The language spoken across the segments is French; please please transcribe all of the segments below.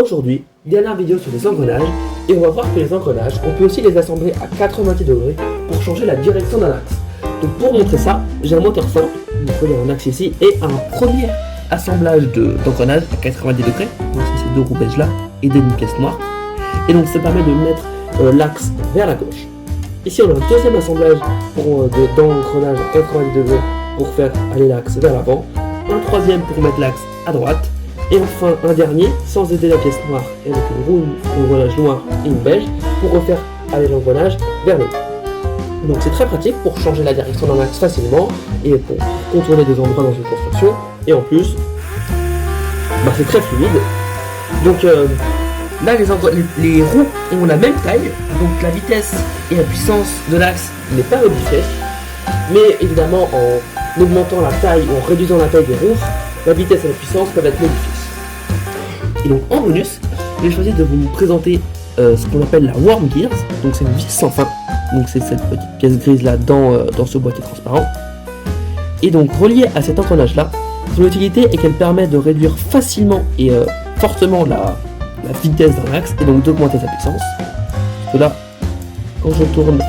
Aujourd'hui, dernière vidéo sur les engrenages, et on va voir que les engrenages, on peut aussi les assembler à 90 degrés pour changer la direction d'un axe. Donc pour montrer ça, j'ai un moteur simple, il faut un axe ici, et un premier assemblage d'engrenages à 90 degrés, donc c'est ces deux roues beiges là, et d'une pièce noire. Et donc ça permet de mettre l'axe vers la gauche. Ici on a un deuxième assemblage d'engrenage à 90 degrés pour faire aller l'axe vers l'avant, un troisième pour mettre l'axe à droite, et enfin un dernier sans aider la pièce noire et avec une roue d'engrenage noire et une beige pour refaire aller l'engrenage vers le haut. Donc c'est très pratique pour changer la direction d'un axe facilement et pour contourner des endroits dans une construction, et en plus c'est très fluide. Donc là les roues ont la même taille, donc la vitesse et la puissance de l'axe n'est pas modifiée, mais évidemment en augmentant la taille ou en réduisant la taille des roues, la vitesse et la puissance peuvent être modifiées. Et donc en bonus, j'ai choisi de vous présenter ce qu'on appelle la Worm Gears, donc c'est une vis sans fin, donc c'est cette petite pièce grise là dans ce boîtier transparent. Et donc reliée à cet engrenage là, son utilité est qu'elle permet de réduire facilement et fortement la vitesse d'un axe et donc d'augmenter sa puissance. Parce que là, quand je tourne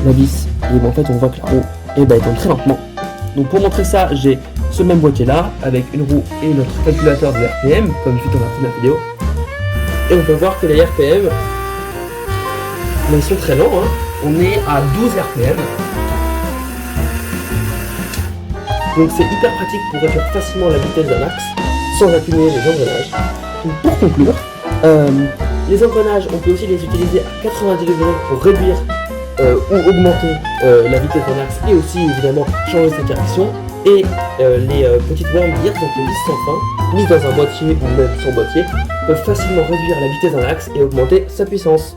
la vis, et en fait on voit que la roue tourne très lentement. Donc pour montrer ça, j'ai ce même boîtier là avec une roue et notre calculateur de RPM comme vu dans la première vidéo. Et on peut voir que les RPM ils sont très lents, hein. On est à 12 RPM. Donc c'est hyper pratique pour réduire facilement la vitesse d'un axe sans accumuler les engrenages. Donc pour conclure, les engrenages on peut aussi les utiliser à 90 degrés pour réduire ou augmenter la vitesse d'un axe et aussi évidemment changer sa direction. Et les petites Worm Gears, donc les vis sans fin, mises dans un boîtier ou même sans boîtier, peuvent facilement réduire la vitesse d'un axe et augmenter sa puissance.